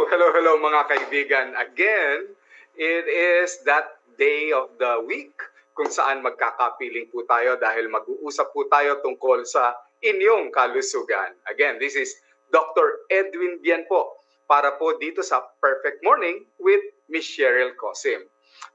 Hello mga kaibigan. Again, it is that day of the week kung saan magkakapiling po tayo dahil mag-uusap po tayo tungkol sa inyong kalusugan. Again, this is Dr. Edwin Bian po para po dito sa Perfect Morning with Miss Cheryl Cosim.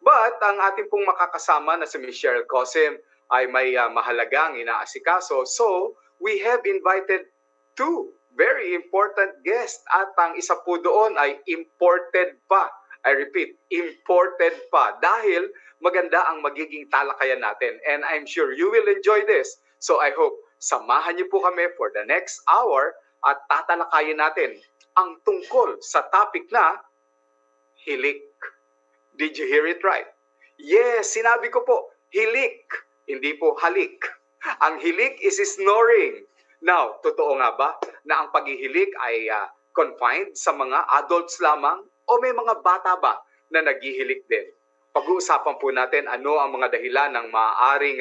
But ang ating pong makakasama na si Miss Cheryl Cosim ay may mahalagang inaasikaso. So, we have invited two very important guest at ang isa po doon ay imported pa. I repeat, imported pa dahil maganda ang magiging talakayan natin and I'm sure you will enjoy this. So I hope samahan niyo po kami for the next hour at tatalakayin natin ang tungkol sa topic na hilik. Did you hear it right? Yes, sinabi ko po, hilik, hindi po halik. Ang hilik is snoring. Now, totoo nga ba na ang paghihilik ay confined sa mga adults lamang o may mga bata ba na naghihilik din? Pag-uusapan po natin ano ang mga dahilan ng maaaring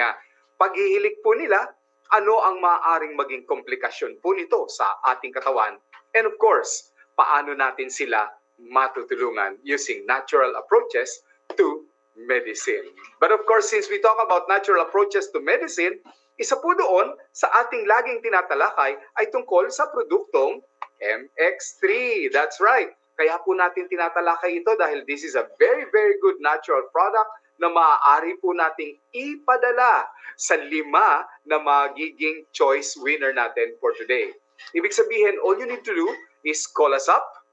paghihilik po nila, ano ang maaaring maging komplikasyon po nito sa ating katawan, and of course, paano natin sila matutulungan using natural approaches to medicine. But of course, since we talk about natural approaches to medicine, isa po doon sa ating laging tinatalakay ay tungkol sa produktong MX3. That's right. Kaya po natin tinatalakay ito dahil this is a very, very good natural product na maaari po nating ipadala sa 5 na magiging choice winner natin for today. Ibig sabihin, all you need to do is call us up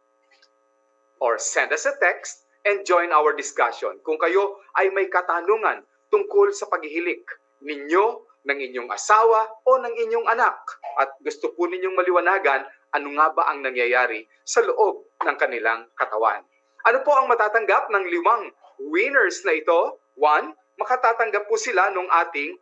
or send us a text and join our discussion. Kung kayo ay may katanungan tungkol sa paghihilik ninyo, ng inyong asawa o ng inyong anak at gusto po ninyong maliwanagan ano nga ba ang nangyayari sa loob ng kanilang katawan. Ano po ang matatanggap ng 5 winners na ito? 1, makatatanggap po sila ng ating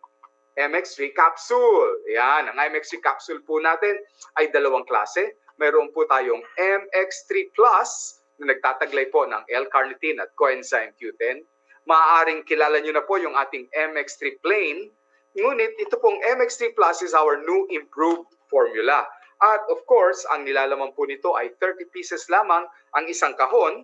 MX3 capsule. Yan, ang MX3 capsule po natin ay 2 klase. Mayroon po tayong MX3 Plus na nagtataglay po ng L-carnitine at coenzyme Q10. Maaaring kilala nyo na po yung ating MX3 Plain. Ngunit ito pong MX3 Plus is our new improved formula. At of course, ang nilalaman po nito ay 30 pieces lamang ang isang kahon.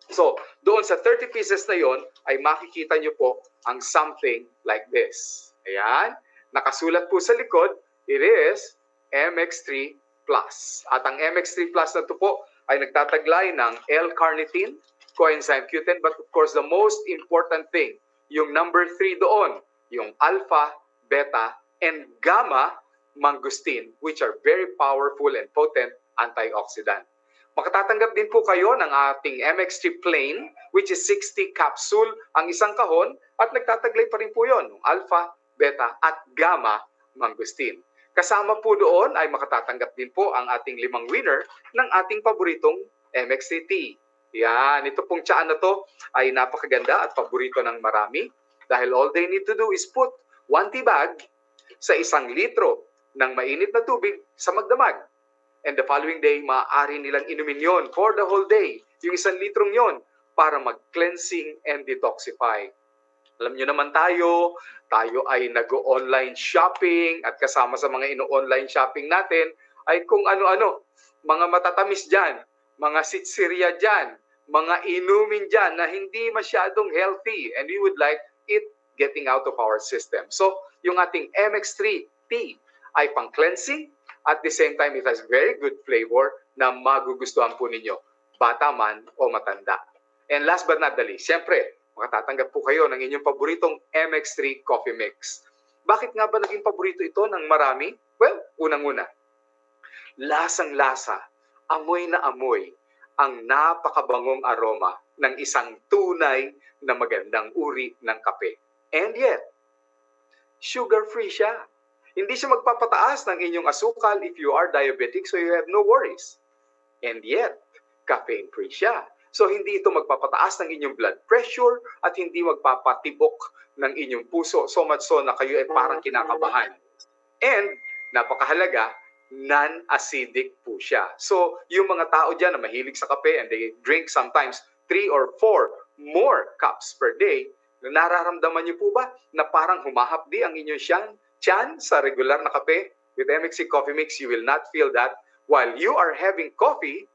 So, doon sa 30 pieces na yon ay makikita nyo po ang something like this. Ayan. Nakasulat po sa likod, it is MX3 Plus. At ang MX3 Plus na ito po ay nagtataglay ng L-carnitine, coenzyme Q10, but of course, the most important thing, yung number 3 doon, yung alpha, beta, and gamma mangosteen, which are very powerful and potent antioxidant. Makatatanggap din po kayo ng ating MX3 Plain, which is 60 capsule ang isang kahon, at nagtataglay pa rin po yun, ng alpha, beta, at gamma mangosteen. Kasama po doon ay makatatanggap din po ang ating 5 winner ng ating paboritong MX3 tea. Yan, ito pong tiyaan na to ay napakaganda at paborito ng marami. Dahil all they need to do is put 1 tea bag sa 1 litro ng mainit na tubig sa magdamag. And the following day, maaari nilang inumin yon for the whole day. Yung 1 litrong yon para mag-cleansing and detoxify. Alam nyo naman tayo ay nag-online shopping at kasama sa mga ino-online shopping natin ay kung ano-ano. Mga matatamis dyan, mga sitsirya dyan, mga inumin dyan na hindi masyadong healthy and we would like it getting out of our system. So, yung ating MX3 tea ay pang-cleansing at the same time it has very good flavor na magugustuhan po ninyo, bata man o matanda. And last but not the least, syempre, makatatanggap po kayo ng inyong paboritong MX3 Coffee Mix. Bakit nga ba naging paborito ito ng marami? Well, unang-una, lasang-lasa, amoy na amoy ang napakabangong aroma ng isang tunay na magandang uri ng kape. And yet, sugar-free siya. Hindi siya magpapataas ng inyong asukal if you are diabetic, so you have no worries. And yet, caffeine-free siya. So hindi ito magpapataas ng inyong blood pressure at hindi magpapatibok ng inyong puso. So much so na kayo ay parang kinakabahan. And, napakahalaga, non-acidic po siya. So, yung mga tao dyan na mahilig sa kape and they drink sometimes 3 or 4 more cups per day, nararamdaman niyo po ba na parang humahapdi ang inyong tiyan sa regular na kape? With MXC Coffee Mix, you will not feel that. While you are having coffee,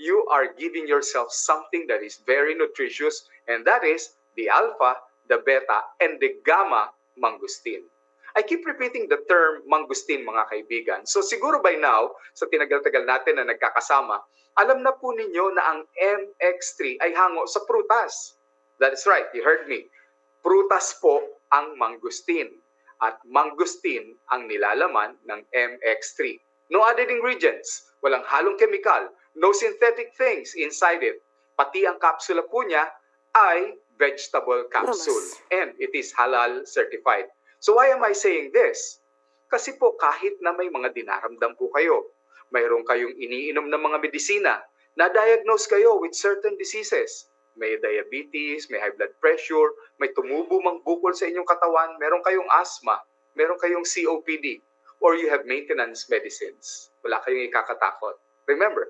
you are giving yourself something that is very nutritious, and that is the alpha, the beta, and the gamma mangosteen. I keep repeating the term mangosteen, mga kaibigan. So siguro by now, sa tinagal-tagal natin na nagkakasama, alam na po ninyo na ang MX3 ay hango sa prutas. That is right, you heard me. Prutas po ang mangosteen. At mangosteen ang nilalaman ng MX3. No added ingredients, walang halong chemical, no synthetic things inside it. Pati ang kapsula po niya ay vegetable capsule. And it is halal certified. So why am I saying this? Kasi po kahit na may mga dinaramdam po kayo, mayroon kayong iniinom ng mga medisina, na-diagnose kayo with certain diseases. May diabetes, may high blood pressure, may tumubo mang bukol sa inyong katawan, meron kayong asthma, meron kayong COPD, or you have maintenance medicines. Wala kayong ikakatakot. Remember,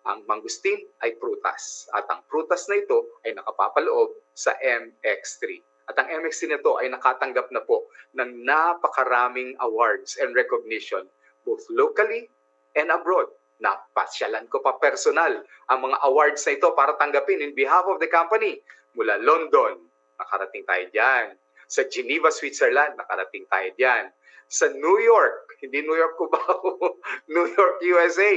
ang mangosteen ay prutas. At ang prutas na ito ay nakapapaloob sa MX3. At ang MX3 na ito ay nakatanggap na po ng napakaraming awards and recognition, both locally and abroad. Napasyalan ko pa personal ang mga awards na ito para tanggapin in behalf of the company. Mula London, nakarating tayo dyan. Sa Geneva, Switzerland, nakarating tayo dyan. Sa New York, hindi New York, Cubao, New York, USA,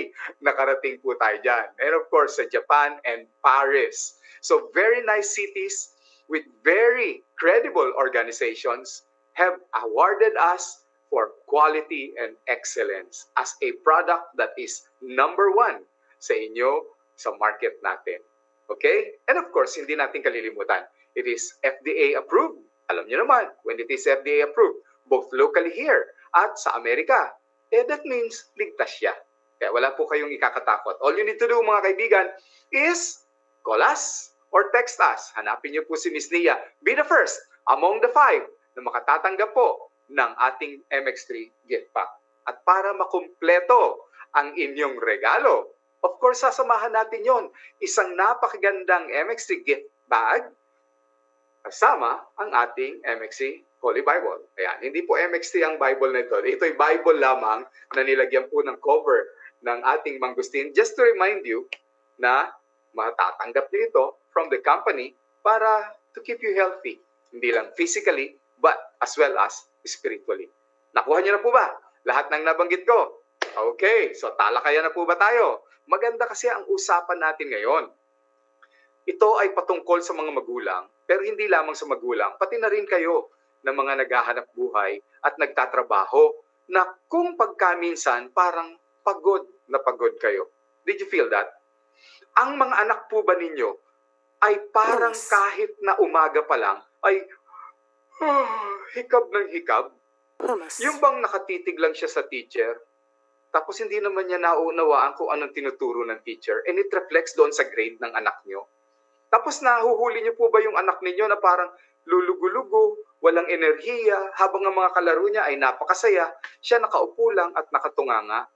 nakarating po tayo dyan. And of course, sa Japan and Paris. So very nice cities with very credible organizations have awarded us for quality and excellence as a product that is number one sa inyo sa market natin. Okay? And of course, hindi natin kalilimutan, it is FDA approved. Alam niyo naman, when it is FDA approved, both locally here at sa Amerika, that means ligtas siya. Kaya wala po kayong ikakatakot. All you need to do, mga kaibigan, is call us or text us. Hanapin niyo po si Miss Nia. Be the first among the 5 na makatatanggap po ng ating MX3 gift pack. At para makumpleto ang inyong regalo, of course, sasamahan natin yon. Isang napakagandang MX3 gift bag kasama ang ating MX3 Holy Bible. Ayan, hindi po MX3 ang Bible na ito. Ito'y Bible lamang na nilagyan po ng cover ng ating mangosteen. Just to remind you na matatanggap niyo ito from the company para to keep you healthy. Hindi lang physically, but as well as spiritually. Nakuha niyo na po ba lahat ng nabanggit ko? Okay, so talakayan na po ba tayo? Maganda kasi ang usapan natin ngayon. Ito ay patungkol sa mga magulang, pero hindi lamang sa magulang, pati na rin kayo ng mga naghahanap buhay at nagtatrabaho na kung pagkaminsan parang pagod na pagod kayo. Did you feel that? Ang mga anak po ba ninyo ay parang kahit na umaga pa lang ay hikab ng hikab? Yung bang nakatitig lang siya sa teacher, tapos hindi naman niya nauunawaan kung anong tinuturo ng teacher, and it reflects doon sa grade ng anak nyo. Tapos nahuhuli niyo po ba yung anak ninyo na parang lulugo-lugo, walang enerhiya, habang ang mga kalaro niya ay napakasaya, siya nakaupo lang at nakatunganga?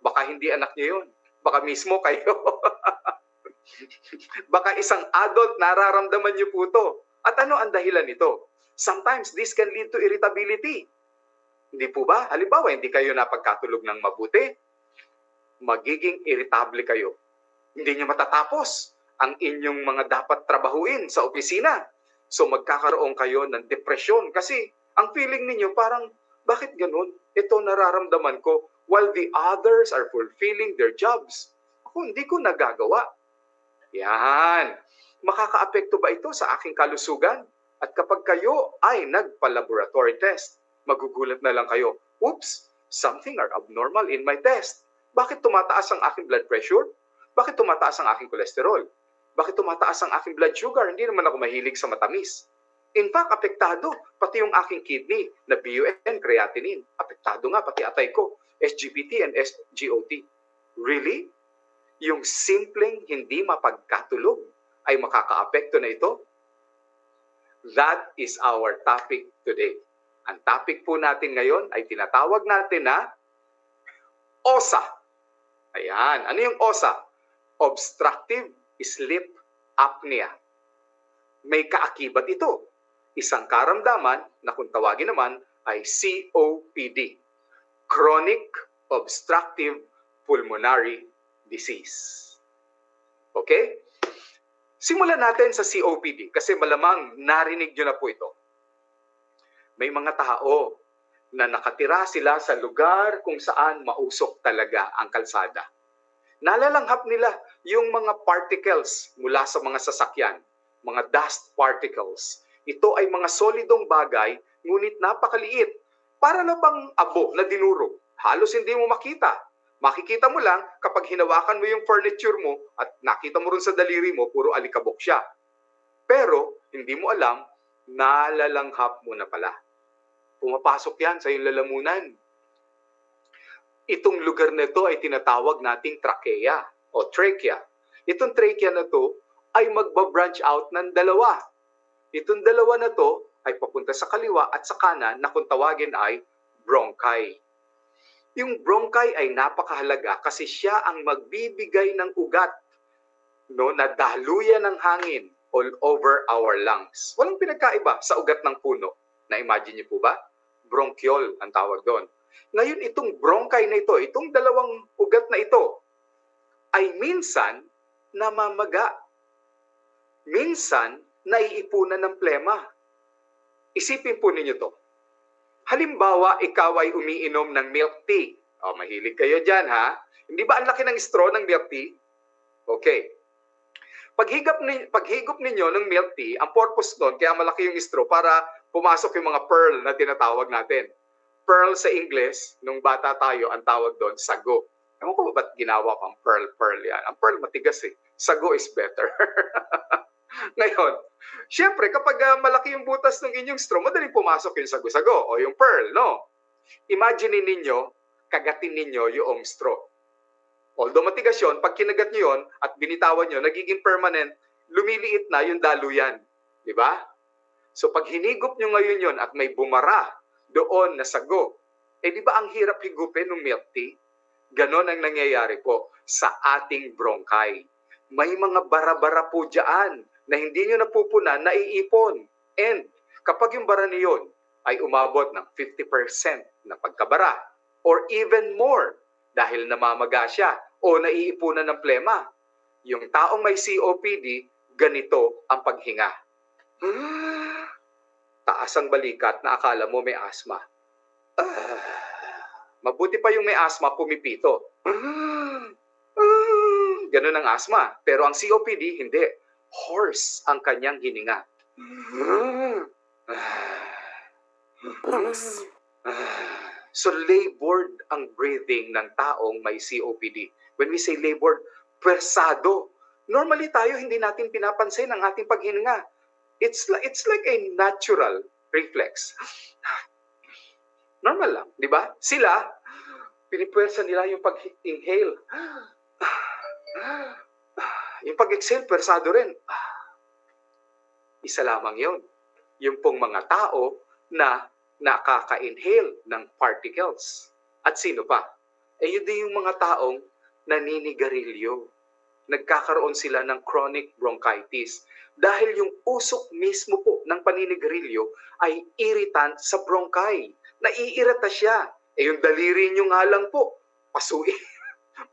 Baka hindi anak niyo yun. Baka mismo kayo. Baka isang adult, nararamdaman niyo po to. At ano ang dahilan nito? Sometimes this can lead to irritability. Hindi po ba? Halimbawa, hindi kayo napagkatulog ng mabuti. Magiging irritable kayo. Hindi niyo matatapos ang inyong mga dapat trabahuin sa opisina. So magkakaroon kayo ng depresyon kasi ang feeling ninyo parang, bakit ganun? Ito nararamdaman ko while the others are fulfilling their jobs. Ako hindi ko nagagawa. Yan. Makakaapekto ba ito sa aking kalusugan? At kapag kayo ay nagpa-laboratory test, magugulat na lang kayo, oops, something are abnormal in my test. Bakit tumataas ang aking blood pressure? Bakit tumataas ang aking cholesterol? Bakit tumataas ang aking blood sugar? Hindi naman ako mahilig sa matamis. In fact, apektado pati yung aking kidney na BUN, creatinine. Apektado nga pati atay ko, SGPT and SGOT. Really? Yung simpleng hindi mapagkatulog ay makakaapekto na ito? That is our topic today. Ang topic po natin ngayon ay tinatawag natin na OSA. Ayan. Ano yung OSA? Obstructive sleep apnea. May kaakibat ito. Isang karamdaman na kung tawagin naman ay COPD. Chronic Obstructive Pulmonary Disease. Okay? Simulan natin sa COPD kasi malamang narinig nyo na po ito. May mga tao na nakatira sila sa lugar kung saan mausok talaga ang kalsada. Nalalanghap nila yung mga particles mula sa mga sasakyan, mga dust particles. Ito ay mga solidong bagay, ngunit napakaliit. Para na bang abo na dinurog. Halos hindi mo makita. Makikita mo lang kapag hinawakan mo yung furniture mo at nakita mo rin sa daliri mo, puro alikabok siya. Pero hindi mo alam, nalalanghap mo na pala. Pumapasok yan sa iyong lalamunan. Itong lugar na ito ay tinatawag nating trachea o trachea. Itong trachea na ito ay magba-branch out ng dalawa. Itong dalawa na ito ay papunta sa kaliwa at sa kanan na kung tawagin ay bronchi. Yung bronchi ay napakahalaga kasi siya ang magbibigay ng ugat, no, na daluyan ng hangin all over our lungs. Walang pinagkaiba sa ugat ng puno. Na-imagine niyo po ba? Bronchiole ang tawag doon. Ngayon itong bronchi na ito, itong dalawang ugat na ito, ay minsan namamaga. Minsan naiipunan ng plema. Isipin po ninyo to. Halimbawa, ikaw ay umiinom ng milk tea. O, mahilig kayo dyan, ha? Hindi ba ang laki ng straw ng milk tea? Okay. Paghigop ninyo ng milk tea, ang purpose doon, kaya malaki yung straw, para pumasok yung mga pearl na tinatawag natin. Pearl sa English, nung bata tayo, ang tawag doon, sago. Ewan ko ba't ginawa pang pearl yan? Ang pearl matigas eh. Sago is better. Ngayon, syempre, kapag malaki yung butas ng inyong straw, madaling pumasok yung sago-sago o yung pearl, no? Imagine ninyo, kagatin ninyo yung straw. Although matigas yun, pag kinagat nyo yun at binitawan nyo, nagiging permanent, lumiliit na yung daluyan. Di ba? So pag hinigop nyo ngayon yun at may bumara doon na sago, eh di ba ang hirap higupin ng milk tea? Ganon ang nangyayari po sa ating bronchi. May mga bara-bara po dyan na hindi nyo napupunan, naiipon. And kapag yung bara niyon ay umabot ng 50% na pagkabara or even more dahil namamaga siya o naiipunan ng plema, yung taong may COPD, ganito ang paghinga. Taas ang balikat na akala mo may asma. Mabuti pa yung may asma, pumipito. Ganun ang asma. Pero ang COPD, hindi. Hoarse ang kanyang hininga. So labored ang breathing ng taong may COPD. When we say labored, pwersado. Normally tayo hindi natin pinapansin ang ating paghininga. It's like a natural reflex. Normal lang, di ba? Sila, pinipwersa nila yung pag-inhale. Yung pag-exhale, pwersado rin. Isa lamang yun. Yung pong mga tao na nakaka-inhale ng particles. At sino pa? Eh yun din yung mga taong naninigarilyo. Nagkakaroon sila ng chronic bronchitis. Dahil yung usok mismo po ng paninigarilyo ay irritant sa bronchi. Naiirita siya. Eh yung daliri nyo nga lang po,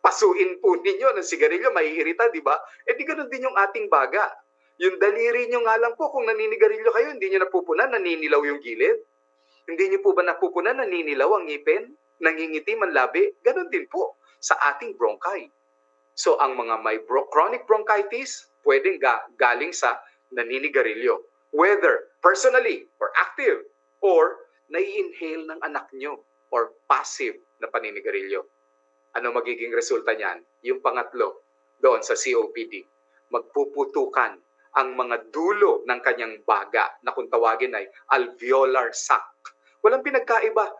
pasuin po ninyo ng sigarilyo, maiirita, di ba? Eh di ganun din yung ating baga. Yung daliri nyo nga lang po, kung naninigarilyo kayo, hindi nyo napupunan, naninilaw yung gilid. Hindi nyo po ba napupunan, naninilaw ang ngipin? Nangingitim ang labi? Ganun din po sa ating bronchi. So ang mga may chronic bronchitis, pwedeng galing sa naninigarilyo. Whether personally or active, or nai-inhale ng anak nyo, or passive na paninigarilyo. Ano magiging resulta niyan? Yung pangatlo, doon sa COPD, magpuputukan ang mga dulo ng kanyang baga na kung tawagin ay alveolar sac. Walang pinagkaiba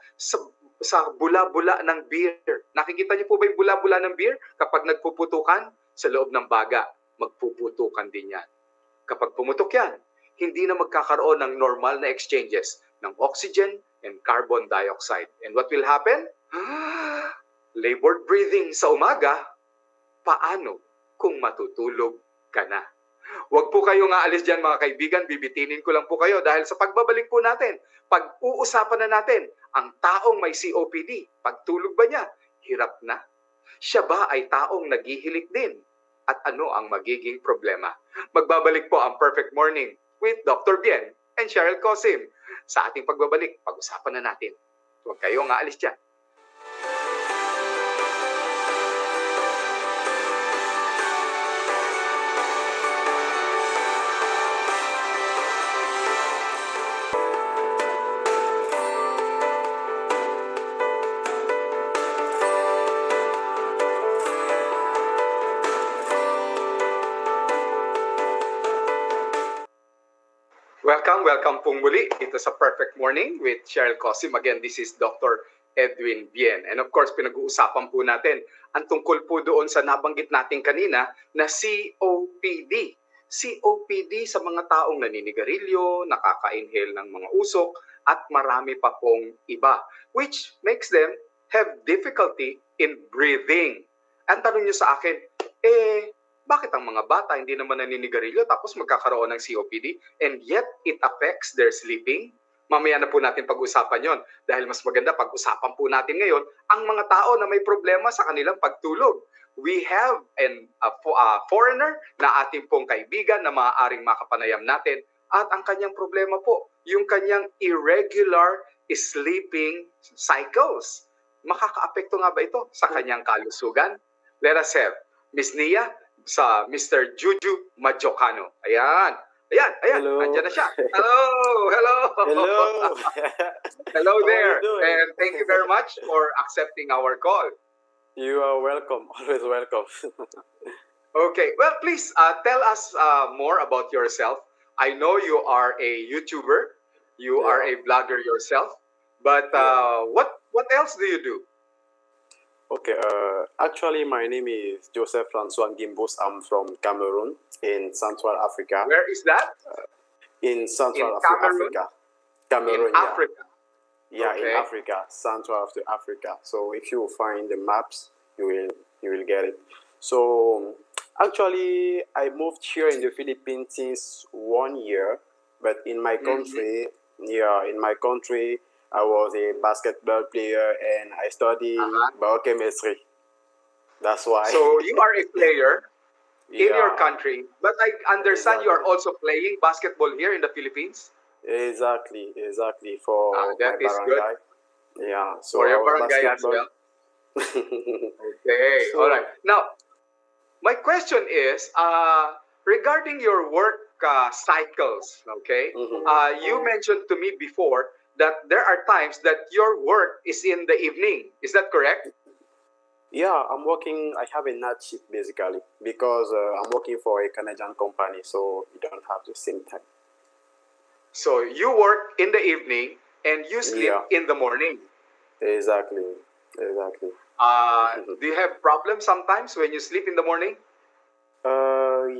sa bula-bula ng beer. Nakikita niyo po ba yung bula-bula ng beer? Kapag nagpuputukan sa loob ng baga, magpuputukan din yan. Kapag pumutok yan, hindi na magkakaroon ng normal na exchanges ng oxygen and carbon dioxide. And what will happen? Labored breathing sa umaga, paano kung matutulog ka na? Huwag po kayo nga alis dyan mga kaibigan, bibitinin ko lang po kayo dahil sa pagbabalik po natin, pag-uusapan na natin, ang taong may COPD, pagtulog ba niya? Hirap na. Siya ba ay taong naghihilik din? at ano ang magiging problema. Magbabalik po ang Perfect Morning with Dr. Bien and Cheryl Cosim. Sa ating pagbabalik, pag-usapan na natin. Huwag kayong aalis dyan. Welcome pong muli dito sa Perfect Morning with Cheryl Cosim. Again, this is Dr. Edwin Bien. And of course, pinag-uusapan po natin ang tungkol po doon sa nabanggit natin kanina na COPD. COPD sa mga taong naninigarilyo, nakaka-inhale ng mga usok, at marami pa pong iba, which makes them have difficulty in breathing. Ang tanong nyo sa akin, bakit ang mga bata hindi naman naninigarilyo tapos magkakaroon ng COPD and yet it affects their sleeping? Mamaya na po natin pag-usapan yon dahil mas maganda pag-usapan po natin ngayon ang mga tao na may problema sa kanilang pagtulog. We have a foreigner na ating pong kaibigan na maaaring makapanayam natin at ang kanyang problema po, yung kanyang irregular sleeping cycles. Makakaapekto nga ba ito sa kanyang kalusugan? Let us have Miss Nia sa Mr. Juju Majocano. Ayan. Hello. Andiyan na siya. Hello. Hello there. And thank you very much for accepting our call. You are welcome. Always welcome. Okay. Well, please tell us more about yourself. I know you are a YouTuber. You are a blogger yourself. But what else do you do? Okay, actually my name is Joseph Francois Gimbos. I'm from Cameroon in Central Africa. Where is that? In Central Cameroon? Africa. Cameroon, in Africa? Yeah, Okay. in Africa, Central Africa. So if you find the maps, you will get it. So actually, I moved here in the Philippines since 1 year, but in my country, I was a basketball player and I studied biochemistry. That's why. So you are a player in Yeah, your country, but I understand you are exactly. also playing basketball here in the Philippines Exactly. For that my is good barangay. Yeah, so for your our barangay as basketball. well. Okay, all So, right. Now, my question is regarding your work cycles. Okay, mhm. you mentioned to me before that there are times that your work is in the evening. Is that correct? Yeah, I'm working. I have a night shift basically because I'm working for a Canadian company, so you don't have the same time. So you work in the evening and you sleep Yeah, in the morning. exactly. Do you have problems sometimes when you sleep in the morning?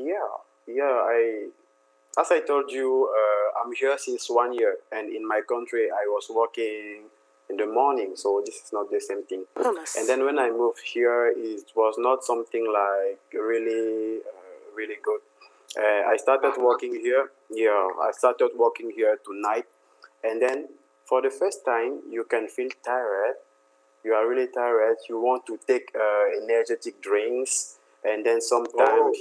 Yeah. As I told you, I'm here since 1 year, and in my country, I was working in the morning, so this is not the same thing. And then when I moved here, it was not something like really good. I started working here. Yeah, I started working here tonight, and then for the first time, you can feel tired. You are really tired. You want to take energetic drinks, and then sometimes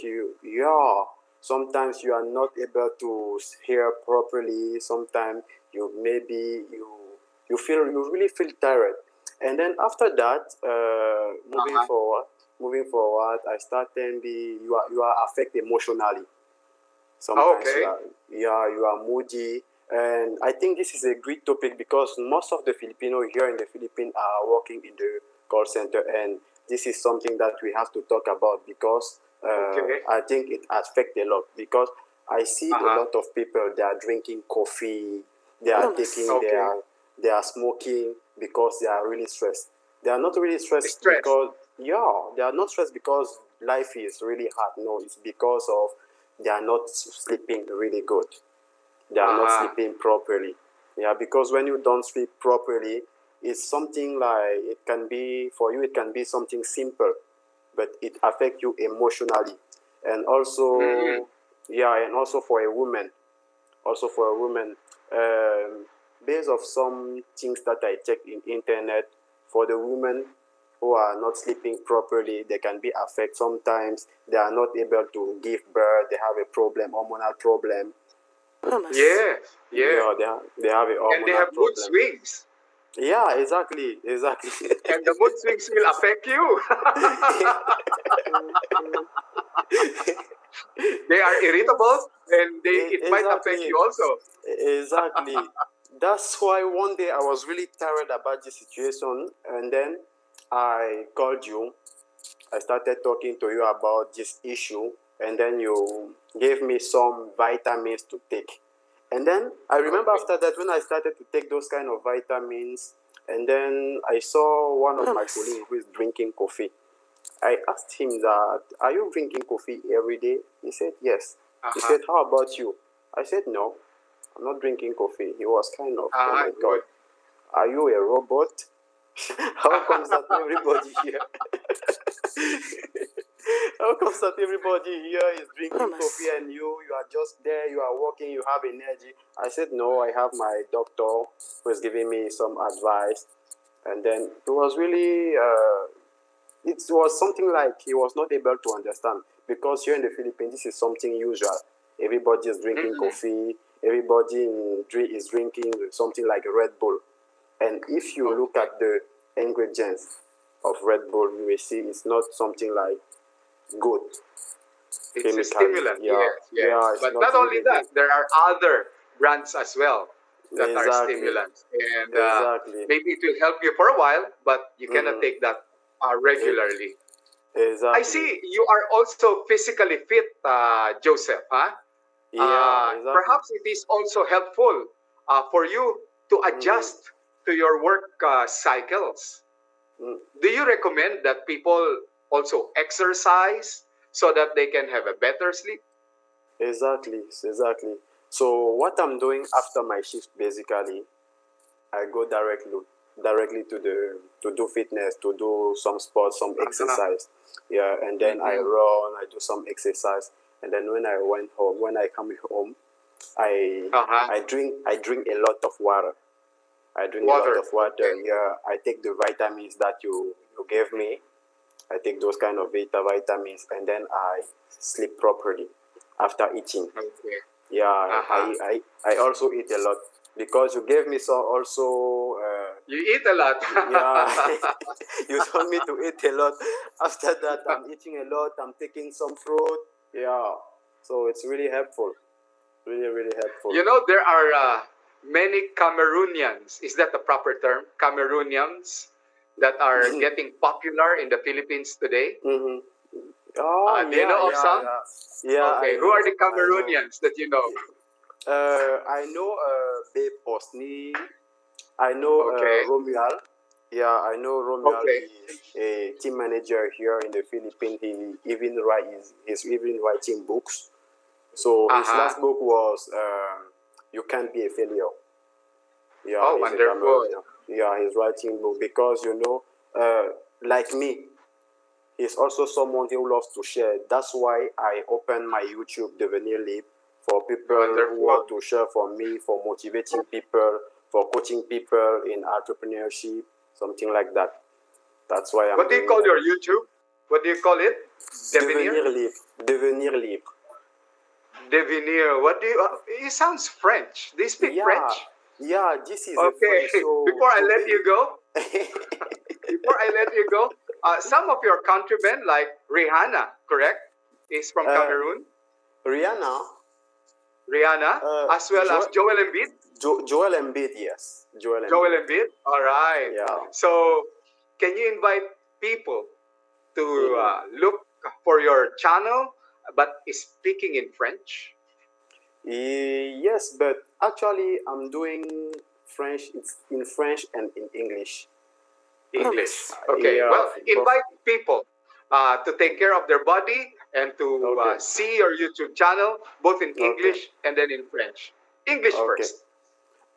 Oh, sometimes you are not able to hear properly. Sometimes you really feel tired, and then after that, uh-huh. moving forward, I started you are affected emotionally. Sometimes Okay. you are moody, and I think this is a great topic because most of the Filipino here in the Philippines are working in the call center, and this is something that we have to talk about because Okay. I think it affects a lot because I see a Uh-huh. lot of people they are drinking coffee, they are taking Okay. they are smoking because they are really stressed. They are not really stressed Stress. because they are not stressed because life is really hard. No, it's because of they are not sleeping really good. They are not Uh-huh. sleeping properly. Yeah, because when you don't sleep properly, it's something like it can be for you. It can be something simple, but it affects you emotionally, and Mm. also and also for a woman, also for a woman, um, based of some things that I checked in internet for the woman who are not sleeping properly, they can be affected. Sometimes they are not able to give birth. They have a problem, hormonal problem. Yes, yes. Yeah, they have a And they hormonal have mood problem. swings. Yeah, exactly. And the mood swings will affect you. They are irritable, and it might affect Exactly. you also. Exactly. That's why one day I was really tired about this situation, and then I called you. I started talking to you about this issue, and then you gave me some vitamins to take. And then I remember Okay. after that when I started to take those kind of vitamins, and then I saw one of my colleagues who is drinking coffee. I asked him that, are you drinking coffee every day? He said, yes. He Uh-huh. said, how about you? I said, no, I'm not drinking coffee. He was kind of, oh my God, Good. are you a robot? How comes that everybody here? How comes that everybody here is drinking coffee and you are just there, you are working, you have energy? I said, no, I have my doctor who is giving me some advice. And then it was really, it was something like he was not able to understand because here in the Philippines, this is something usual. Everybody is drinking coffee, everybody is drinking something like Red Bull. And if you look at the ingredients of Red Bull, you will see it's not something like good. It's a Chemically. stimulant, yes, yes. Yeah, it's But not only really that, good. there are other brands as well that are Exactly. stimulants. And Exactly. maybe it will help you for a while, but you cannot take that regularly. Exactly. I see you are also physically fit, Joseph, huh? Yeah, exactly. Perhaps it is also helpful for you to adjust to your work cycles. Do you recommend that people also exercise so that they can have a better sleep? Exactly. Exactly. So what I'm doing after my shift, basically, I go directly to do fitness, to do some sports, some exercise. Yeah, and then I run, I do some exercise, and then when I come home, I drink a lot of water. I drink a lot Water. of water. Okay. Yeah, I take the vitamins that you gave me. I take those kind of vitamins, and then I sleep properly after eating. Okay. Yeah, Uh-huh. I also eat a lot because you gave me some also. You eat a lot. Yeah, you told me to eat a lot. After that, I'm eating a lot. I'm taking some fruit. Yeah, so it's really helpful. Really, really helpful. You know, there are many Cameroonians. Is that the proper term? Cameroonians that are getting popular in the Philippines today. Mm-hmm. Oh, Do you yeah, know of yeah, some? yeah. Yeah, Okay. Who are the Cameroonians that you know? I know Babe Osni. I know Okay. Romuald. Yeah, I know Romuald Okay. is a team manager here in the Philippines. He's even writing books. So his Uh-huh. last book was You Can't Be a Failure. Yeah, Oh, he's a wonderful. Cameroonian. Yeah, he's writing book because like me, he's also someone who loves to share. That's why I opened my YouTube Devenir Libre for people who Wonderful. want to share from me, for motivating people, for coaching people in entrepreneurship, something like that. That's why I'm What do you doing call that. your YouTube? What do you call it? Devenir? Devenir Libre. Devenir Libre. Devenir. What do you? It sounds French. Do you speak Yeah, French? yeah, this is a Okay. French. So Before I to let be. you go, some of your countrymen, like Rihanna, correct, is from uh, Cameroon. Rihanna, Rihanna, as well as Joel, Joel Embiid. Joel Embiid, yes. Joel Joel Embiid. Embiid. All right. Yeah. So, can you invite people to Mm-hmm. look for your channel, but speaking in French? Yes, but actually, I'm doing French. It's in French and in English. English. Okay. Yeah, Well, invite people to take care of their body and to okay, see your YouTube channel, both in okay, English and then in French. English okay, first.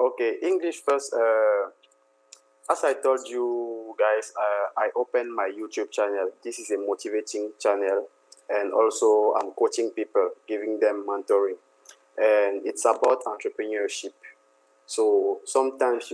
okay. English first. As I told you guys, I opened my YouTube channel. This is a motivating channel, and also I'm coaching people, giving them mentoring, and it's about entrepreneurship. So sometimes,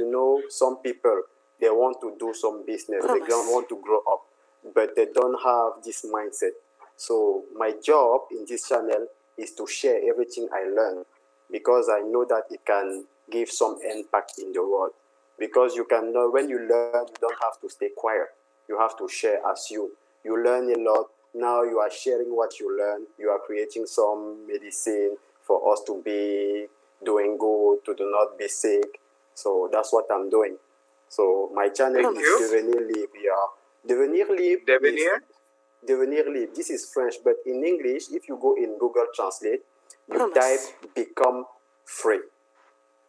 some people, they want to do some business, they don't want to grow up, but they don't have this mindset. So my job in this channel is to share everything I learn, because I know that it can give some impact in the world. Because you can know, when you learn, you don't have to stay quiet. You have to share as you learn a lot. Now you are sharing what you learn. You are creating some medicine for us to be doing good, to do not be sick. So that's what I'm doing. So my channel Thank is you. Devenir Libre. Yeah. Devenir Libre Devenir? Devenir Libre. This is French, but in English, if you go in Google Translate, you type become free.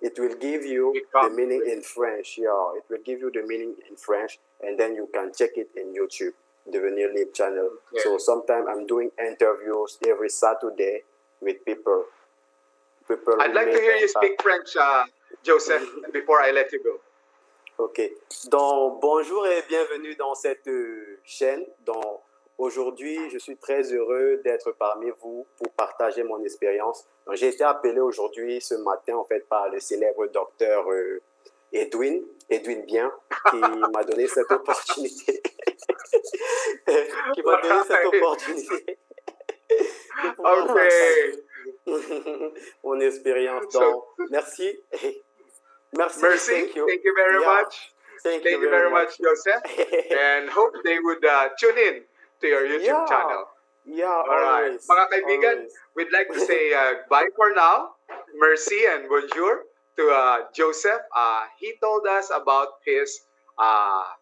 It will give you the Become meaning free. in French. Yeah, it will give you the meaning in French, and then you can check it in YouTube, Devenir Libre channel. Okay. So sometimes I'm doing interviews every Saturday with people. People I'd who like to make hear you impact. speak French, Joseph, before I let you go. Ok. Donc, bonjour et bienvenue dans cette chaîne. Donc, aujourd'hui, je suis très heureux d'être parmi vous pour partager mon expérience. Donc, j'ai été appelé aujourd'hui, ce matin, en fait, par le célèbre docteur Edwin Bien, qui m'a donné cette opportunité. Qui m'a donné cette opportunité. de pouvoir Okay. partager mon expérience. So, Donc, merci. Merci. Mercy, thank you very Yeah. much. Thank Thank you very much, Joseph. And hope they would tune in to your YouTube Yeah. channel. Yeah, All right. always. Mga kaibigan, Always. we'd like to say bye for now. Merci and bonjour to Joseph. He told us about his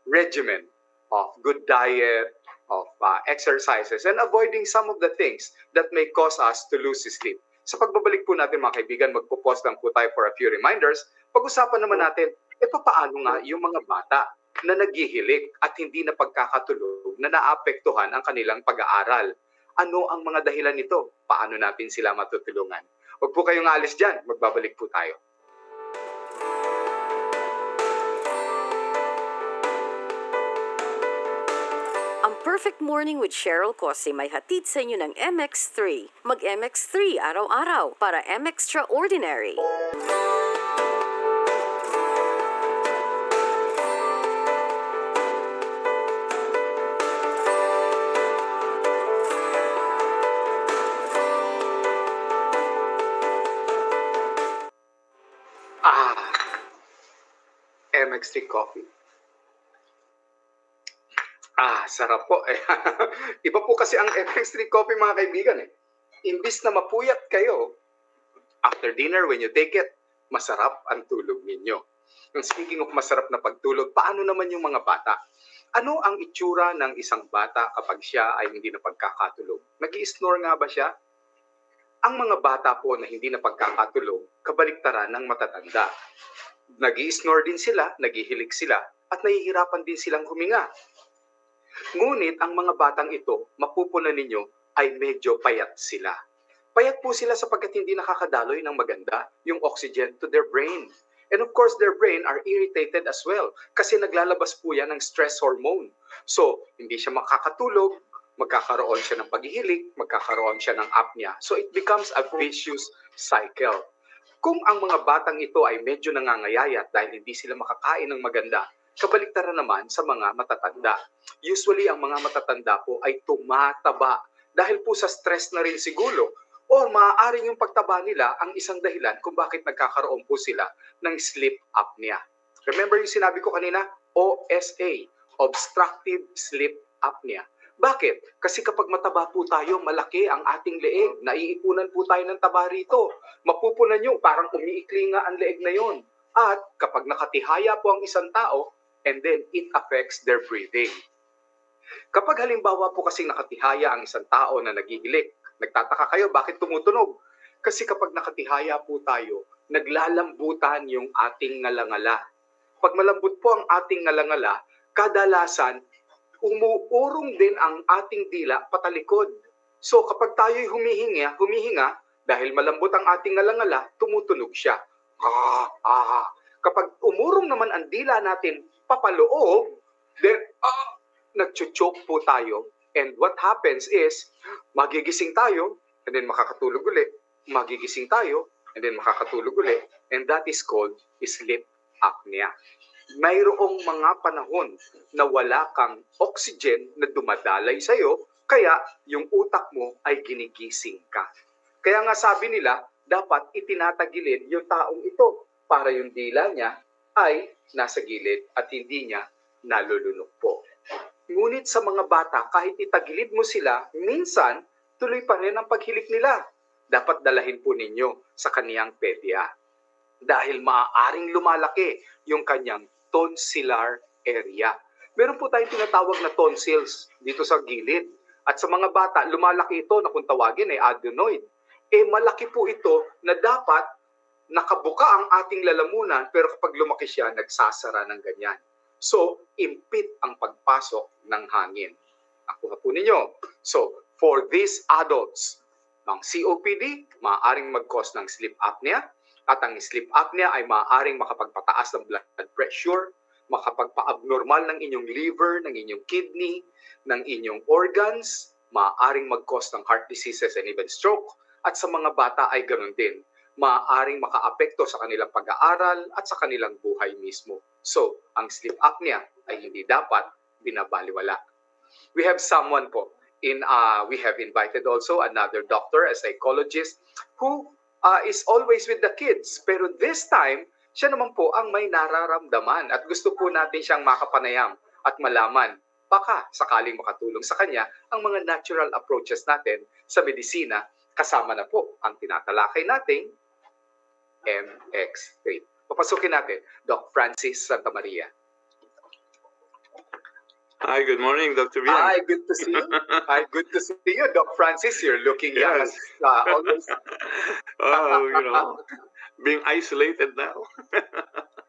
regimen of good diet, of exercises, and avoiding some of the things that may cause us to lose sleep. Sa pagbabalik po natin mga kaibigan, magpo-pause lang po tayo for a few reminders. Pag-usapan naman natin, paano nga yung mga bata na naghihilik at hindi na pagkakatulog na naapektuhan ang kanilang pag-aaral. Ano ang mga dahilan nito? Paano natin sila matutulungan? Huwag po kayong alis dyan, magbabalik po tayo. Ang Perfect Morning with Cheryl Cossi may hatid sa inyo ng MX3. Mag-MX3 araw-araw para M-Extraordinary. MX3 coffee. Sarap po. Iba po kasi ang MX3 coffee mga kaibigan eh. Imbis na mapuyat kayo, after dinner when you take it, masarap ang tulog ninyo. And speaking of masarap na pagtulog, paano naman yung mga bata? Ano ang itsura ng isang bata kapag siya ay hindi na pagkakatulog? Nag-i-snore nga ba siya? Ang mga bata po na hindi na pagkakatulog, kabaliktaran ng matatanda. Nag-i-snore din sila, naghihilig sila, at nahihirapan din silang huminga. Ngunit ang mga batang ito, mapupunan ninyo, ay medyo payat sila. Payat po sila sapagkat hindi nakakadaloy ng maganda yung oxygen to their brain. And of course, their brain are irritated as well kasi naglalabas po yan ng stress hormone. So, hindi siya makakatulog, magkakaroon siya ng paghihilig, magkakaroon siya ng apnea. So, it becomes a vicious cycle. Kung ang mga batang ito ay medyo nangangayayat dahil hindi sila makakain ng maganda, kabaliktaran naman sa mga matatanda. Usually, ang mga matatanda po ay tumataba dahil po sa stress na rin siguro. O maaaring yung pagtaba nila ang isang dahilan kung bakit nagkakaroon po sila ng sleep apnea. Remember yung sinabi ko kanina? OSA, Obstructive Sleep Apnea. Bakit? Kasi kapag mataba po tayo, malaki ang ating leeg. Naiipunan po tayo ng taba rito. Mapupunan nyo, parang umiikli nga ang leeg na yon. At kapag nakatihaya po ang isang tao, and then it affects their breathing. Kapag halimbawa po kasing nakatihaya ang isang tao na naghihilik, nagtataka kayo bakit tumutunog? Kasi kapag nakatihaya po tayo, naglalambutan yung ating ngalangala. Pag malambot po ang ating ngalangala, kadalasan umuurong din ang ating dila patalikod. So kapag tayo'y humihinga, dahil malambot ang ating ngalangala, tumutunog siya. Kapag umurong naman ang dila natin papaloob, then nagchuchok po tayo. And what happens is, magigising tayo, and then makakatulog ulit. Magigising tayo, and then makakatulog ulit. And that is called sleep apnea. mayroong mga panahon na wala kang oxygen na dumadalay sa'yo, kaya yung utak mo ay ginigising ka. Kaya nga sabi nila, dapat itinatagilid yung taong ito para yung dila niya ay nasa gilid at hindi niya nalulunok po. Ngunit sa mga bata, kahit itagilid mo sila, minsan tuloy pa rin ang paghilik nila. Dapat dalahin po ninyo sa kaniyang pedya. Dahil maaaring lumalaki yung kanyang tonsillar area. Meron po tayong tinatawag na tonsils dito sa gilid. At sa mga bata, lumalaki ito na kung tawagin ay adenoid. Malaki po ito na dapat nakabuka ang ating lalamunan pero kapag lumaki siya, nagsasara ng ganyan. So, impit ang pagpasok ng hangin. Nakuha po ninyo. So, for these adults, ang COPD, maaaring mag-cause ng sleep apnea. At ang sleep apnea ay maaaring makapagpataas ng blood pressure, makapagpa-abnormal ng inyong liver, ng inyong kidney, ng inyong organs, maaaring mag-cause ng heart diseases and even stroke. At sa mga bata ay ganoon din. Maaaring makaapekto sa kanilang pag-aaral at sa kanilang buhay mismo. So, ang sleep apnea ay hindi dapat binabaliwala. We have someone po we have invited also another doctor, a psychologist who is always with the kids. Pero this time, siya naman po ang may nararamdaman at gusto po natin siyang makapanayam at malaman. Baka sakaling makatulong sa kanya ang mga natural approaches natin sa medisina, kasama na po ang tinatalakay nating MX3. Papasukin natin, Doc Francis Santa Maria. Hi, good morning, Dr. Bian. Hi, good to see you. Hi, good to see you, Doc Francis. You're looking young as always. Oh, being isolated now.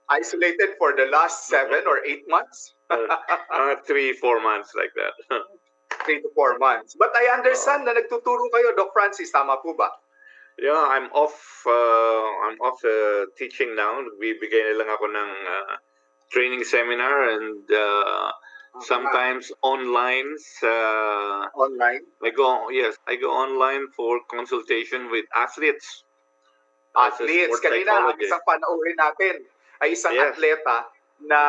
Isolated for the last 7 or 8 months? 3-4 months like that. 3 to 4 months. But I understand na nagtuturo kayo, Doc Francis. Tama po ba? Yeah, I'm off teaching now. Bibigay na lang ako ng training seminar and sometimes online. Online? I go online for consultation with athletes. Athletes. Kanina, ang isang panauhin natin ay isang atleta na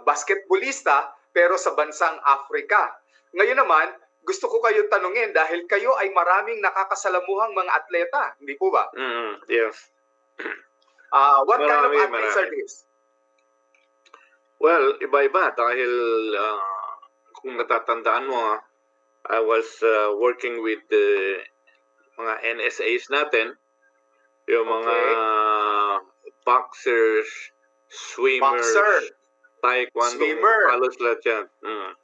basketballista pero sa bansang Africa. Ngayon naman, gusto ko kayo tanungin dahil kayo ay maraming nakakasalamuhang mga atleta. Hindi po ba? Yes. What kind of athletes are these? Well, iba-iba dahil kung natatandaan mo, I was working with the mga NSAs natin, yung mga boxers, swimmers, taekwondo, halos lahat yan.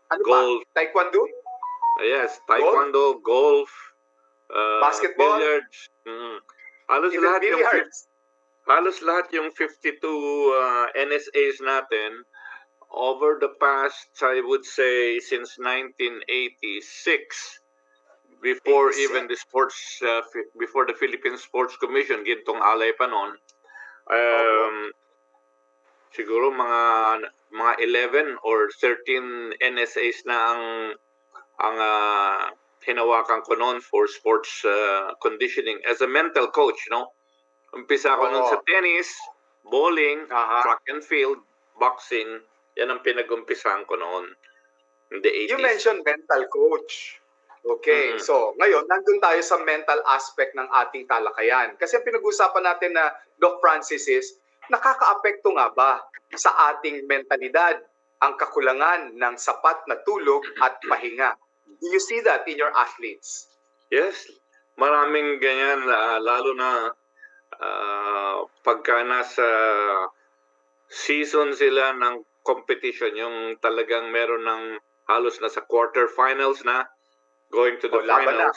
Ano golf. Pa? Taekwondo? Yes, taekwondo, golf, basketball, billiards. Halos lahat billiards. Halos lahat yung 52 NSAs natin over the past, I would say, since 1986, before 86. Even the sports, before the Philippine Sports Commission, gintong alay pa noon, siguro mga 11 or 13 NSAs na ang hinawakan ko noon for sports conditioning as a mental coach, no? Umpisa ako nun sa tennis, bowling, track and field, boxing. Yan ang pinag-umpisahan ko noon in the 80s. You mentioned mental coach. Okay, so ngayon, nandun tayo sa mental aspect ng ating talakayan. Kasi ang pinag-usapan natin na Doc Francis is, nakakaapekto nga ba sa ating mentalidad ang kakulangan ng sapat na tulog at pahinga? Do you see that in your athletes? Yes, maraming ganyan, lalo na pagka nasa season sila ng competition, yung talagang meron ng halos nasa quarterfinals na, going to the finals.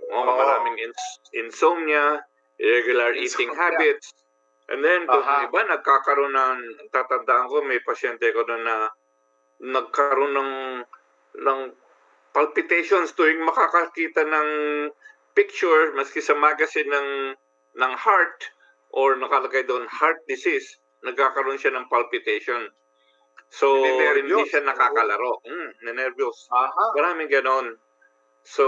Maraming insomnia, irregular eating habits, and then iba nagkakaroon ng, tatandaan ko, may pasyente ko na nagkaroon ng palpitations tuwing makakakita ng picture, maski sa magazine ng heart, or nakalagay doon heart disease, nagkakaroon siya ng palpitation. So, hindi siya nakakalaro. Nervyos. Maraming ganon. So,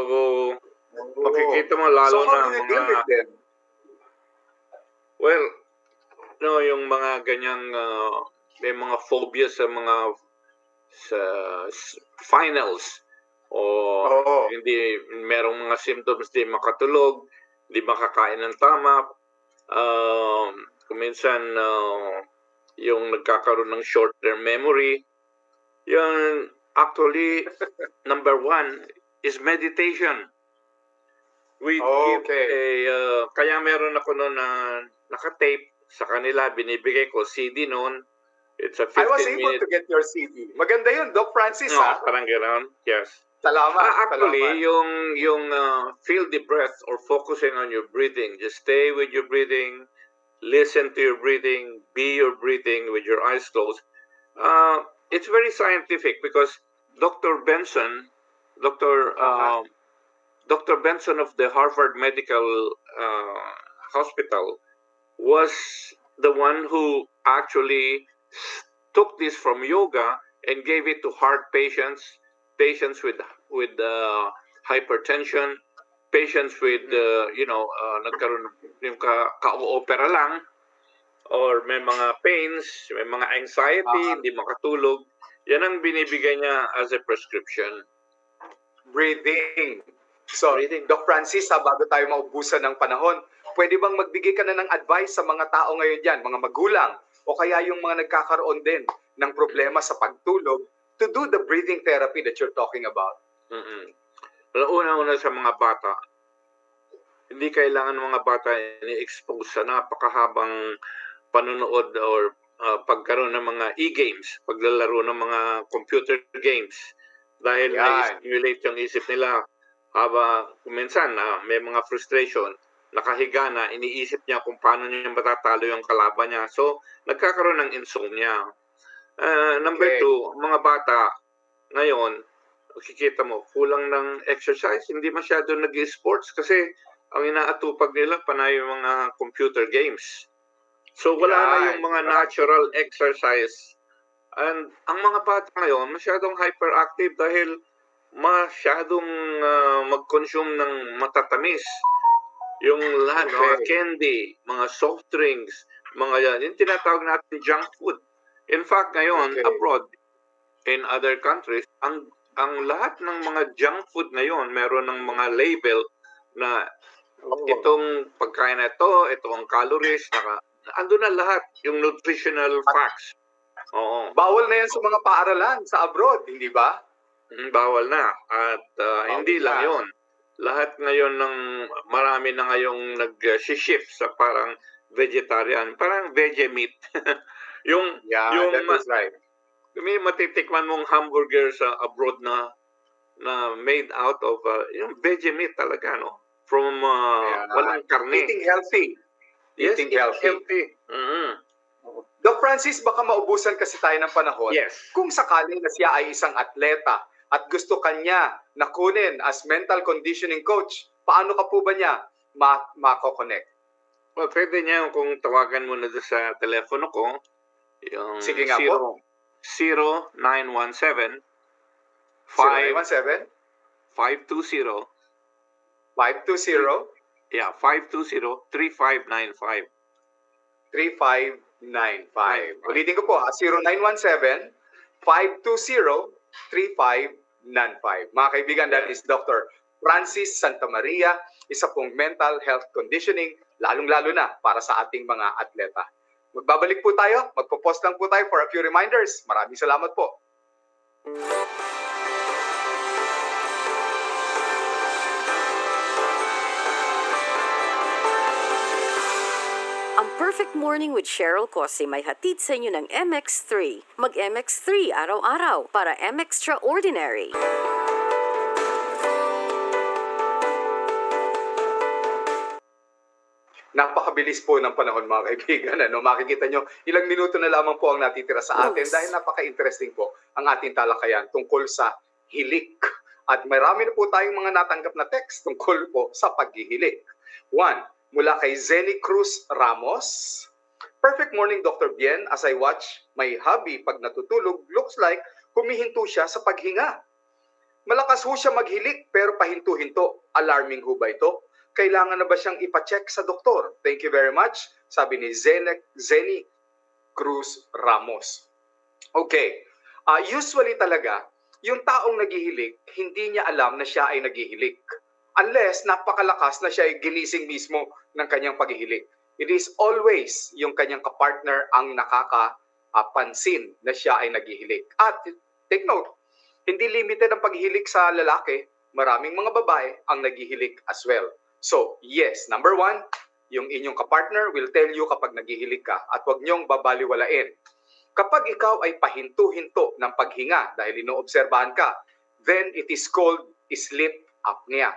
makikita mo lalo na mga... Well, no, yung mga ganyang may mga phobia sa mga sa finals o Oo. hindi merong mga symptoms, di makatulog, di makakain ng tama, kuminsan yung nagkakaroon ng short-term memory. Yan, actually, number one is meditation. We give kaya meron ako noon na naka-tape sa kanila, binibigay ko CD noon. It's a 15 I was able minute. to get your CD. Maganda yun, Doc Francis, No, ha? parang gano'n. Yes. Salamat. Actually, salamat. yung feel the breath or focusing on your breathing. Just stay with your breathing, listen to your breathing, be your breathing with your eyes closed. It's very scientific because Dr. Benson, Dr. Benson of the Harvard Medical Hospital was the one who actually took this from yoga and gave it to heart patients, patients with hypertension, patients with nagkaroon yung ka-opera lang, or may mga pains, may mga anxiety, hindi makatulog. Yan ang binibigay niya as a prescription. Breathing. So, Breathing. Doc Francis, bago tayo maubusan ng panahon, pwede bang magbigay ka na ng advice sa mga tao ngayon dyan, mga magulang, o kaya yung mga nagkakaroon din ng problema sa pagtulog, to do the breathing therapy that you're talking about? Una-una sa mga bata, hindi kailangan ng mga bata ni-expose sa napakahabang panonood or pagkaroon ng mga e-games, paglalaro ng mga computer games. Dahil na-stimulate yung isip nila. Minsan may mga frustration, nakahiga na, iniisip niya kung paano niya matatalo yung kalaban niya. So, nagkakaroon ng insomnia. Number two, mga bata ngayon, makikita mo, kulang ng exercise, hindi masyado nag-sports kasi ang inaatupag nila panay yung mga computer games. So wala na yung mga natural exercise. And ang mga bata ngayon, masyadong hyperactive dahil masyadong mag-consume ng matatamis. Yung lahat, mga candy, mga soft drinks, mga yan, yung tinatawag natin junk food. In fact, ngayon, abroad, in other countries, ang lahat ng mga junk food ngayon, meron ng mga label na itong pagkain na ito ang calories, ando na lahat, yung nutritional facts. Oo. Bawal na yan sa mga paaralan sa abroad, hindi ba? Bawal na. At hindi lang yun. Lahat ngayon marami na ngayong nag-shift sa parang vegetarian, parang veggie meat. That is right. May matitikman mong hamburger sa abroad na made out of yung veggie meat talaga, no? From walang karne. Eating healthy. Yes, eating healthy. Doc Francis, baka maubusan kasi tayo ng panahon. Yes. Kung sakali na siya ay isang atleta at gusto kanya na kunin as mental conditioning coach, paano ka po ba niya mako-connect? Well, pwede niya kung tawagan mo na sa telepono ko, yung Sige nga po. 0917 0917 520 520 3595. 3595. Ulitin ko po, 0917-520-3595. Mga kaibigan, that is Dr. Francis Santamaria, isa pong mental health conditioning, lalong-lalo na para sa ating mga atleta. Magbabalik po tayo, magpo-post lang po tayo for a few reminders. Maraming salamat po. Ang Perfect Morning with Cheryl Cossi may hatid sa inyo ng MX3. Mag-MX3 araw-araw para MXtraordinary. Napakabilis po ng panahon, mga kaibigan. Makikita nyo, ilang minuto na lamang po ang natitira sa atin dahil napaka-interesting po ang ating talakayan tungkol sa hilik. At marami na po tayong mga natanggap na text tungkol po sa paghihilik. 1. Mula kay Zenny Cruz Ramos. Perfect morning, Dr. Bien. As I watch my hubby pag natutulog, looks like humihinto siya sa paghinga. Malakas ho siya maghilik pero pahinto-hinto. Alarming ho ba ito? Kailangan na ba siyang ipacheck sa doktor? Thank you very much. Sabi ni Zenny Cruz Ramos. Okay. Usually talaga, yung taong naghihilik, hindi niya alam na siya ay naghihilik. Unless napakalakas na siya ay ginising mismo ng kanyang paghihilik. It is always yung kanyang kapartner ang nakakapansin na siya ay naghihilik. At take note, hindi limited ang paghihilik sa lalaki, maraming mga babae ang naghihilik as well. So, yes, number one, yung inyong kapartner will tell you kapag naghihilik ka at huwag niyong babaliwalain. Kapag ikaw ay pahinto-hinto ng paghinga dahil inoobserbahan ka, then it is called sleep apnea.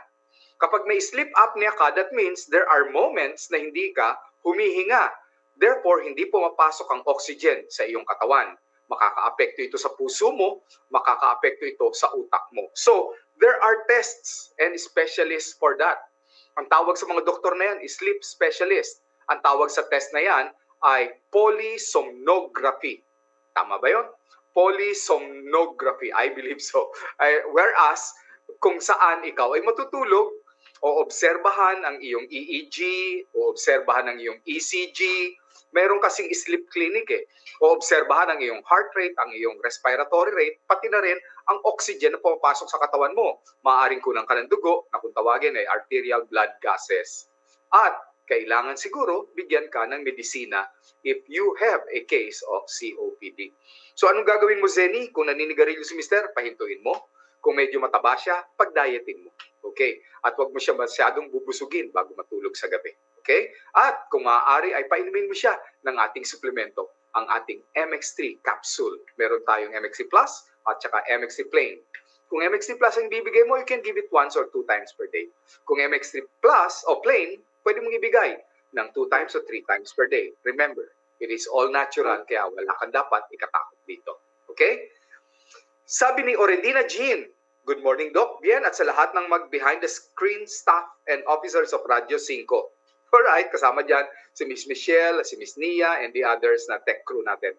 Kapag may sleep apnea ka, that means there are moments na hindi ka humihinga. Therefore, hindi pumapasok ang oxygen sa iyong katawan. Makakaapekto ito sa puso mo, makakaapekto ito sa utak mo. So, there are tests and specialists for that. Ang tawag sa mga doktor na yan is sleep specialist. Ang tawag sa test na yan ay polysomnography. Tama ba yun? Polysomnography, I believe so. Whereas, kung saan ikaw ay matutulog, o obserbahan ang iyong EEG, o obserbahan ang iyong ECG, meron kasing sleep clinic o obserbahan ang iyong heart rate, ang iyong respiratory rate, pati na rin ang oxygen na pumapasok sa katawan mo. Maaaring kulang ka ng dugo, na kung tawagin ay arterial blood gases. At kailangan siguro bigyan ka ng medisina if you have a case of COPD. So anong gagawin mo, Zenny? Kung naninigarilyo si Mister, pahintuin mo. Kung medyo mataba siya, pag-dietin mo. Okay? At huwag mo siya masyadong bubusugin bago matulog sa gabi. Okay? At kung maaari ay painumin mo siya ng ating suplemento, ang ating MX3 capsule. Meron tayong MX3 Plus at saka MX3 Plain. Kung MX3 Plus ang bibigay mo, you can give it 1 or 2 times per day. Kung MX3 Plus o Plain, pwede mong ibigay ng 2 times or 3 times per day. Remember, it is all natural, kaya wala kang dapat ikatakot dito. Okay? Sabi ni Oredina Jean, good morning, Doc. Bien, at sa lahat ng mag-behind-the-screen staff and officers of Radio 5. Alright, kasama dyan si Miss Michelle, si Miss Nia, and the others na tech crew natin.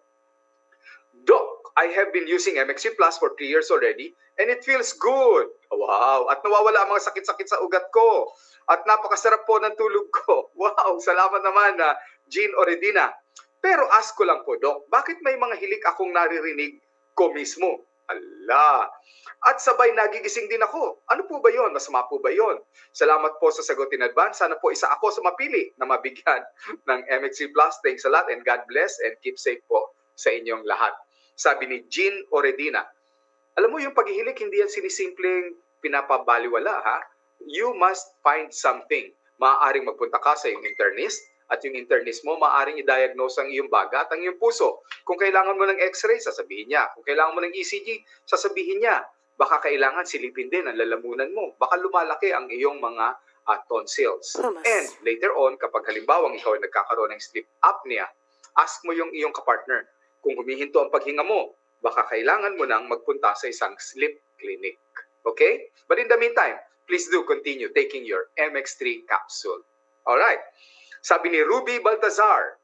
Doc, I have been using MXC Plus for 3 years already, and it feels good. Wow! At nawawala ang mga sakit-sakit sa ugat ko. At napakasarap po ng tulog ko. Wow! Salamat naman na Jean Oredina. Pero ask ko lang po, Doc, bakit may mga hilik akong naririnig ko mismo? Ala! At sabay nagigising din ako. Ano po ba yon? Masama po ba yon? Salamat po sa sagot in advance. Sana po isa ako sa mapili na mabigyan ng MXC Plus. Thanks a lot and God bless and keep safe po sa inyong lahat. Sabi ni Jean Oredina. Alam mo yung paghihilik, hindi yan sinisimpleng pinapabaliwala, ha? You must find something. Maaaring magpunta ka sa iyong internist, at yung internist mo, maaaring i-diagnose ang iyong baga at ang iyong puso. Kung kailangan mo ng x-ray, sasabihin niya. Kung kailangan mo ng ECG, sasabihin niya. Baka kailangan silipin din ang lalamunan mo. Baka lumalaki ang iyong mga tonsils. And later on, kapag halimbawa ikaw ay nagkakaroon ng sleep apnea, ask mo yung iyong kapartner. Kung humihinto ang paghinga mo, baka kailangan mo nang magpunta sa isang sleep clinic. Okay? But in the meantime, please do continue taking your MX3 capsule. Alright. Sabi ni Ruby Baltazar,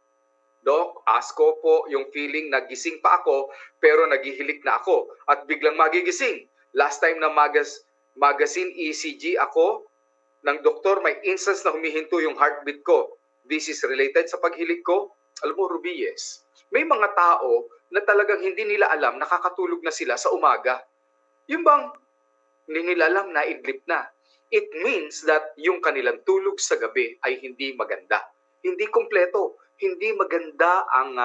Doc, ask ko po yung feeling na gising pa ako pero naghihilik na ako at biglang magigising. Last time na magazine ECG ako ng doktor, may instance na humihinto yung heartbeat ko. This is related sa paghilik ko? Alam mo, Ruby, yes. May mga tao na talagang hindi nila alam nakakatulog na sila sa umaga. Yung bang hindi nila alam na idlip na. It means that yung kanilang tulog sa gabi ay hindi maganda. Hindi kompleto. Hindi maganda ang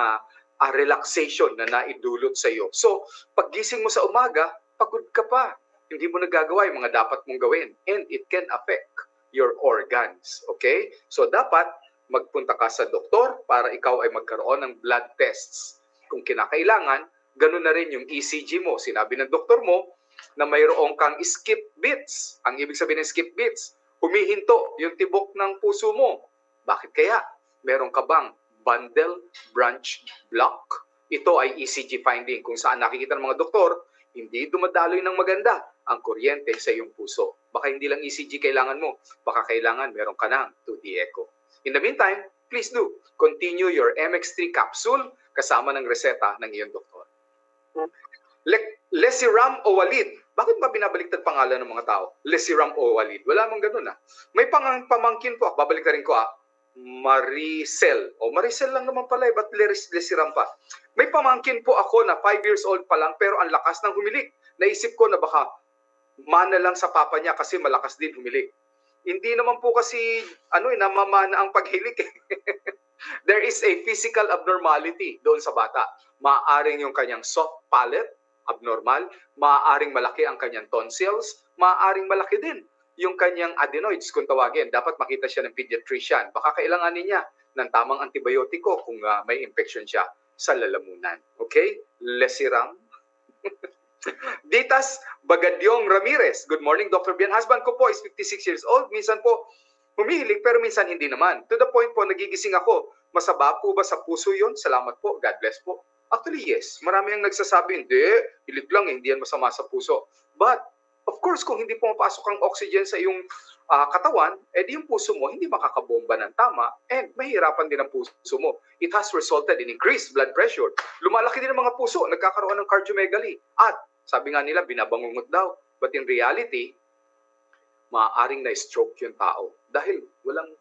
relaxation na naidulot sa iyo. So, paggising mo sa umaga, pagod ka pa. Hindi mo nagagawa yung mga dapat mong gawin. And it can affect your organs. Okay? So, dapat magpunta ka sa doktor para ikaw ay magkaroon ng blood tests. Kung kinakailangan, ganun na rin yung ECG mo. Sinabi ng doktor mo, na mayroong kang skip beats. Ang ibig sabihin ng skip beats, humihinto yung tibok ng puso mo. Bakit kaya? Meron ka bang bundle branch block? Ito ay ECG finding kung saan nakikita ng mga doktor, hindi dumadaloy ng maganda ang kuryente sa iyong puso. Baka hindi lang ECG kailangan mo, baka kailangan meron ka ng 2D echo. In the meantime, please do continue your MX3 capsule kasama ng reseta ng iyong doktor. Lesiram o Walid. Bakit ba binabaliktad pangalan ng mga tao? Lesiram o Walid. Wala mang ganun. May pamangkin po. Babalik na rin ko. Maricel. O Maricel lang naman pala, ba't Lesiram pa? May pamangkin po ako na 5 years old pa lang pero ang lakas ng humilik. Naisip ko na baka mana lang sa papa niya kasi malakas din humilik. Hindi naman po kasi namamana ang paghilik. There is a physical abnormality doon sa bata. Maaaring yung kanyang soft palate, abnormal. Maaaring malaki ang kanyang tonsils. Maaaring malaki din yung kanyang adenoids kung tawagin. Dapat makita siya ng pediatrician. Baka kailanganin niya ng tamang antibiotiko kung may infection siya sa lalamunan. Okay? Lesiram. Ditas Bagadyong Ramirez. Good morning, Dr. Bian. Husband ko po is 56 years old. Minsan po humihilig pero minsan hindi naman. To the point po, nagigising ako. Masaba po ba sa puso yon? Salamat po. God bless po. Actually, yes. Marami ang nagsasabi, hindi. Hilig lang, hindi yan masama sa puso. But, of course, kung hindi pumapasok ang oxygen sa iyong katawan, edi yung puso mo hindi makakabomba ng tama and mahihirapan din ang puso mo. It has resulted in increased blood pressure. Lumalaki din ang mga puso, nagkakaroon ng cardiomegaly. At sabi nga nila, binabangungot daw. But in reality, maaaring na-stroke yung tao dahil walang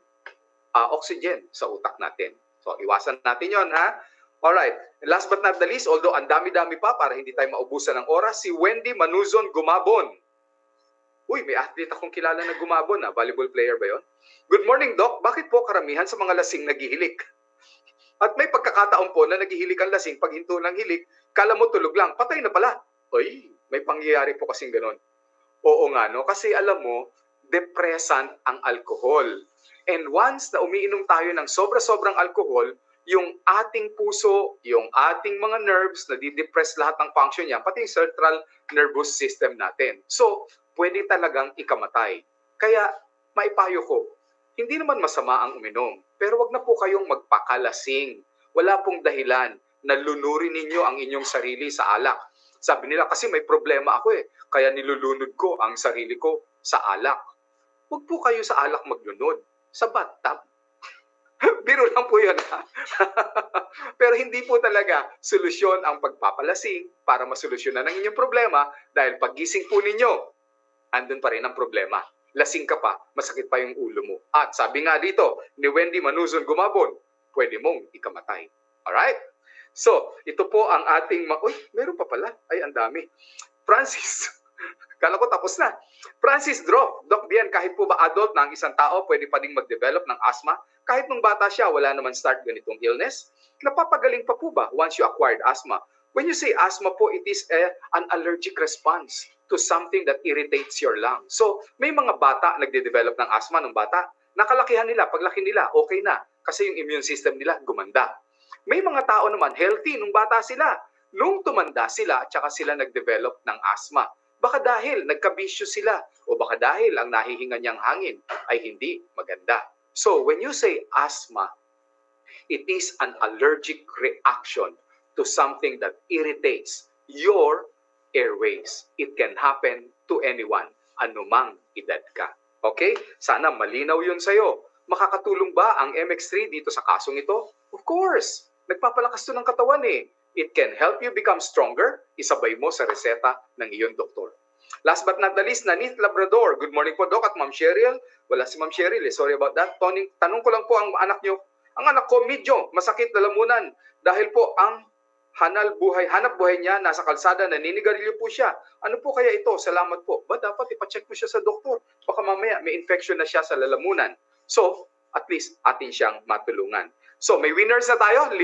oxygen sa utak natin. So, iwasan natin yon, ha? Alright. Last but not the least, although ang dami-dami pa para hindi tayo maubusan ng oras, si Wendy Manuzon Gumabon. Uy, may athlete akong kilala na Gumabon, ha? Volleyball player ba yon? Good morning, Doc. Bakit po karamihan sa mga lasing naghihilik? At may pagkakataon po na naghihilik ang lasing pag hinto ng hilik, kala mo tulog lang, patay na pala. Uy, may pangyayari po kasing ganon. Oo nga, no? Kasi alam mo, depressant ang alcohol. And once na umiinom tayo ng sobra-sobrang alcohol, yung ating puso, yung ating mga nerves, nadidepress lahat ng function niya, pati yung central nervous system natin. So, pwede talagang ikamatay. Kaya, maipayo ko, hindi naman masama ang uminom, pero wag na po kayong magpakalasing. Wala pong dahilan na lunurin ninyo ang inyong sarili sa alak. Sabi nila, kasi may problema ako kaya nilulunod ko ang sarili ko sa alak. Huwag po kayo sa alak maglunod, sa bathtub. Biro lang po yun, ha? Pero hindi po talaga solusyon ang pagpapalasing para masolusyonan ang inyong problema dahil paggising po ninyo, andun pa rin ang problema. Lasing ka pa, masakit pa yung ulo mo. At sabi nga dito, ni Wendy Manuzon Gumabon, pwede mong ikamatay. Alright? So, ito po ang ating... Uy, meron pa pala. Ay, ang dami. Francis, kala ko tapos na. Francis Drof, Doc Bian, kahit po ba adult na ang isang tao pwede pa ding mag-develop ng asthma? Kahit nung bata siya, wala naman start ganitong illness? Napapagaling pa po ba once you acquired asthma? When you say asthma po, it is an allergic response to something that irritates your lungs. So, may mga bata nagde-develop ng asthma nung bata. Nakalakihan nila, paglaki nila, okay na. Kasi yung immune system nila gumanda. May mga tao naman healthy nung bata sila. Nung tumanda sila, tsaka sila nag-develop ng asthma. Baka dahil nagkabisyo sila o baka dahil ang nahihinga niyang hangin ay hindi maganda. So, when you say asthma, it is an allergic reaction to something that irritates your airways. It can happen to anyone, anumang edad ka. Okay? Sana malinaw yun sa'yo. Makakatulong ba ang MX3 dito sa kasong ito? Of course! Nagpapalakas to ng katawan It can help you become stronger. Isabay mo sa reseta ng iyong doktor. Last but not the least, Nanith Labrador. Good morning po, Doc, at Ma'am Cheryl. Wala si Ma'am Cheryl Sorry about that. Tanong ko lang po ang anak nyo. Ang anak ko, medyo masakit na lamunan. Dahil po ang hanap buhay niya, nasa kalsada, naninigarilyo po siya. Ano po kaya ito? Salamat po. Ba, dapat ipacheck mo siya sa doktor. Baka mamaya may infection na siya sa lalamunan. So, at least atin siyang matulungan. So, may winners na tayo, 5.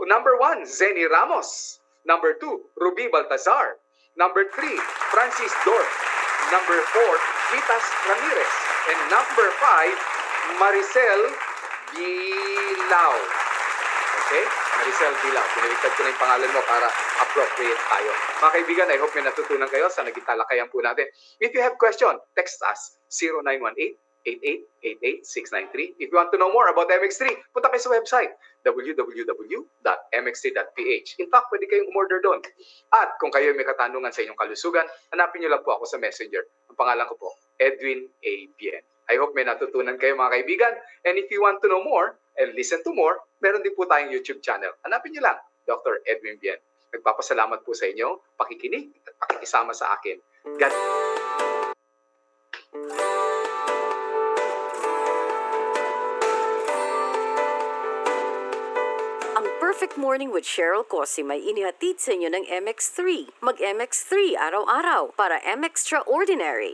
Number 1, Zenny Ramos. Number 2, Ruby Baltazar. Number 3, Francis Dorf. Number 4, Vitas Ramirez. And number 5, Maricel Bilao. Okay? Maricel Bilao. Pinaligtad ko na yung pangalan mo para appropriate tayo. Mga kaibigan, I hope may natutunan kayo sa naging talakayan po natin. If you have question, text us 0918-8888-693. If you want to know more about MX3, punta kayo sa website www.mx3.ph. In fact, pwede kayong umorder doon. At kung kayo may katanungan sa inyong kalusugan, hanapin nyo lang po ako sa Messenger. Ang pangalan ko po, Edwin A. Bien. I hope may natutunan kayo mga kaibigan. And if you want to know more and listen to more, meron din po tayong YouTube channel. Hanapin nyo lang, Dr. Edwin Bien. Nagpapasalamat po sa inyo, pakikinig at pakikisama sa akin. God Perfect Morning with Cheryl Cosim ay inihatid sa inyo ng MX3. Mag-MX3 araw-araw para MX Extraordinary.